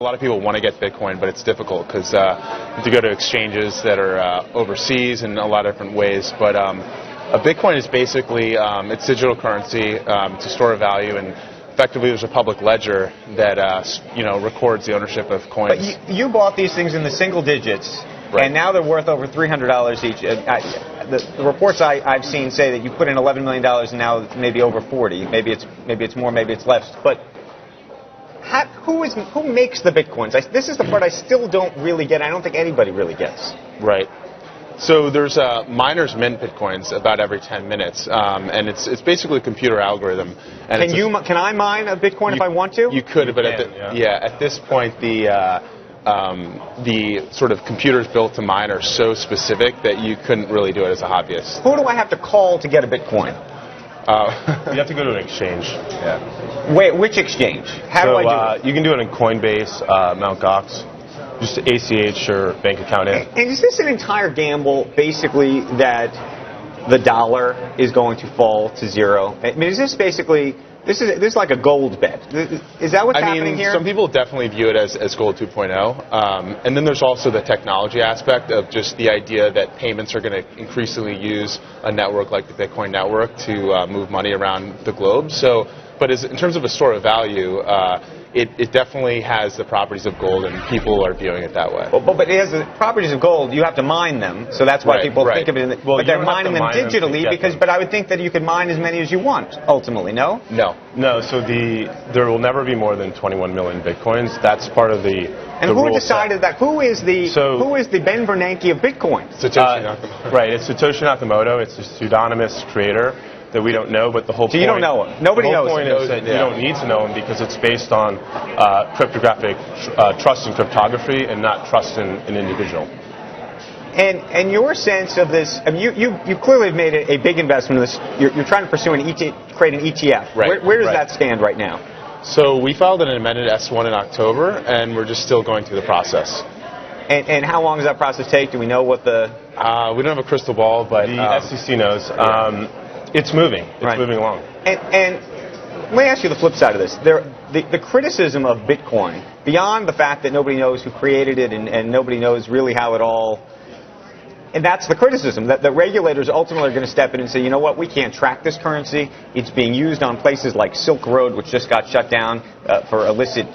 A lot of people want to get Bitcoin, but it's difficult because you have to go to exchanges that are overseas in a lot of different ways. But a Bitcoin is basically it's digital currency. It's a store of value, and effectively there's a public ledger that records the ownership of coins. But you bought these things in the single digits, right, and now they're worth over $300 each. The reports I've seen say that you put in $11 million and now maybe over 40. Maybe it's more, maybe it's less. But who makes the Bitcoins? This is the part I still don't really get. I don't think anybody really gets. Right. So there's miners mint Bitcoins about every 10 minutes, and it's basically a computer algorithm. And can I mine a Bitcoin if I want to? You could, but at this point the sort of computers built to mine are so specific that you couldn't really do it as a hobbyist. Who do I have to call to get a Bitcoin? You have to go to an exchange. Yeah. Wait, which exchange? How do I do it? You can do it in Coinbase, Mt. Gox. Just ACH your bank account in. And is this an entire gamble, basically, that the dollar is going to fall to zero? I mean, is this basically... This is like a gold bet. Is that what's happening here? Some people definitely view it as gold 2.0. And then there's also the technology aspect of just the idea that payments are going to increasingly use a network like the Bitcoin network to move money around the globe. So, but in terms of a store of value, it definitely has the properties of gold, and people are viewing it that way. But it has the properties of gold. You have to mine them, so that's why people think of it. But they're mining them digitally But I would think that you could mine as many as you want ultimately. No. No. So there will never be more than 21 million Bitcoins. That's part of the. And who decided that? Who is the Ben Bernanke of Bitcoin? Satoshi Nakamoto. Right. It's Satoshi Nakamoto. It's a pseudonymous creator that we don't know, but the whole point... So you don't know him? Nobody knows him? The whole point is that you don't need to know him because it's based on cryptographic trust in cryptography and not trust in an individual. And your sense of this... I mean, you clearly have made a big investment in this. You're trying to pursue create an ETF. Right. Where does that stand right now? So we filed an amended S1 in October, and we're just still going through the process. And how long does that process take? Do we know what the... we don't have a crystal ball, but... The SEC knows. It's moving. It's moving along. And let me ask you the flip side of this. The criticism of Bitcoin, beyond the fact that nobody knows who created it and nobody knows really how it all... And that's the criticism, that the regulators ultimately are going to step in and say, you know what, we can't track this currency. It's being used on places like Silk Road, which just got shut down for illicit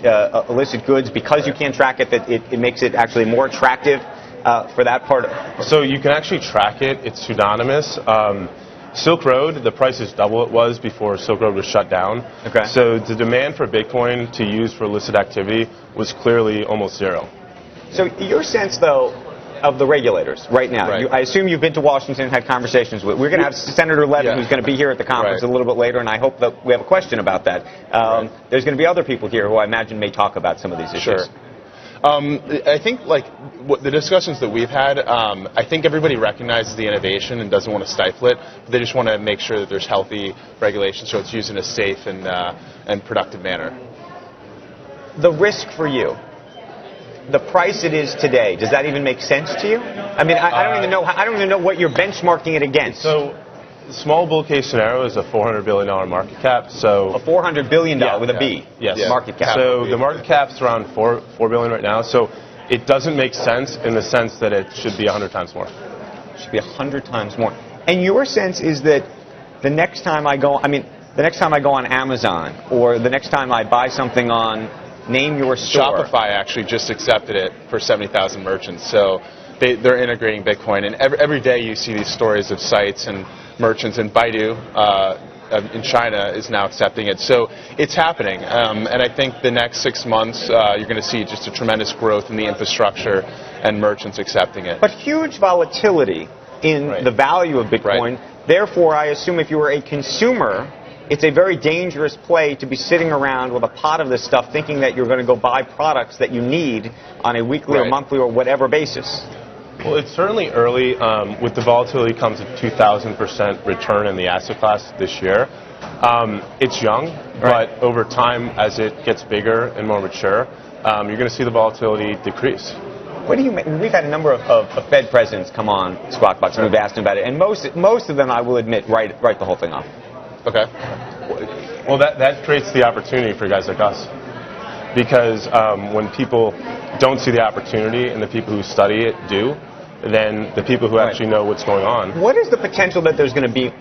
goods. Because you can't track it, that it makes it actually more attractive for that part. So you can actually track it. It's pseudonymous. Silk Road, the price is double what it was before Silk Road was shut down. Okay. So the demand for Bitcoin to use for illicit activity was clearly almost zero. So your sense, though, of the regulators right now, I assume you've been to Washington and had conversations with... We're going to have Senator Levin, who's going to be here at the conference a little bit later, and I hope that we have a question about that. There's going to be other people here who I imagine may talk about some of these issues. Sure. I think, the discussions that we've had, I think everybody recognizes the innovation and doesn't want to stifle it. But they just want to make sure that there's healthy regulation so it's used in a safe and productive manner. The risk for you, the price it is today, does that even make sense to you? I mean, I don't even know. I don't even know what you're benchmarking it against. So, small bull case scenario is a $400 billion market cap. So a $400 billion with a B. Yes. Market cap. So the market cap's around $4 billion right now. So it doesn't make sense in the sense that it should be 100 times more. It should be 100 times more. And your sense is that the next time I go, the next time I go on Amazon, or the next time I buy something on Name Your Store. Shopify actually just accepted it for 70,000 merchants. So they're integrating Bitcoin, and every day you see these stories of sites and merchants, and Baidu in China is now accepting it. So it's happening, and I think the next 6 months you're going to see just a tremendous growth in the infrastructure and merchants accepting it. But huge volatility in the value of Bitcoin. Therefore, I assume if you were a consumer, it's a very dangerous play to be sitting around with a pot of this stuff thinking that you're going to go buy products that you need on a weekly or monthly or whatever basis. Well, it's certainly early. With the volatility comes a 2,000% return in the asset class this year. It's young, but over time, as it gets bigger and more mature, you're going to see the volatility decrease. What do you mean? We've had a number of Fed presidents come on Squawk Box and we've asked them about it, and most of them, I will admit, write the whole thing off. Okay. Well, that creates the opportunity for guys like us. because when people don't see the opportunity and the people who study it do, then the people who actually know what's going on. What is the potential that there's going to be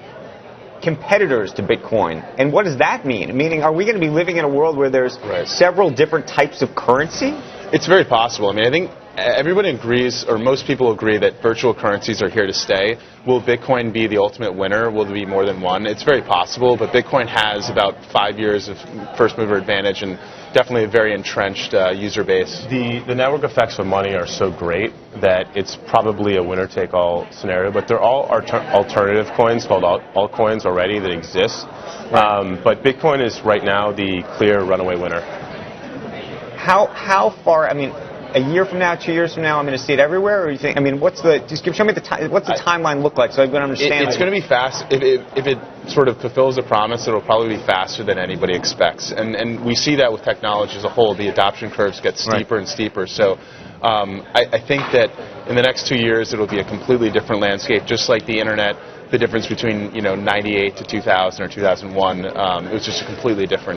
competitors to Bitcoin, and what does that mean? Meaning, are we going to be living in a world where there's several different types of currency? It's very possible. I mean, I think everybody agrees, or most people agree, that virtual currencies are here to stay. Will Bitcoin be the ultimate winner? Will there be more than one? It's very possible, but Bitcoin has about 5 years of first mover advantage and definitely a very entrenched user base. The network effects of money are so great that it's probably a winner-take-all scenario, but there are alternative coins called altcoins already that exist. But Bitcoin is right now the clear runaway winner. How far, I mean, a year from now, 2 years from now, I'm going to see it everywhere? Or you think, I mean, show me what's the timeline look like so I can understand? It's going to be fast. If it sort of fulfills the promise, it'll probably be faster than anybody expects. And we see that with technology as a whole. The adoption curves get steeper and steeper. So I think that in the next 2 years, it'll be a completely different landscape, just like the internet. The difference between 98 to 2000 or 2001, it was just a completely different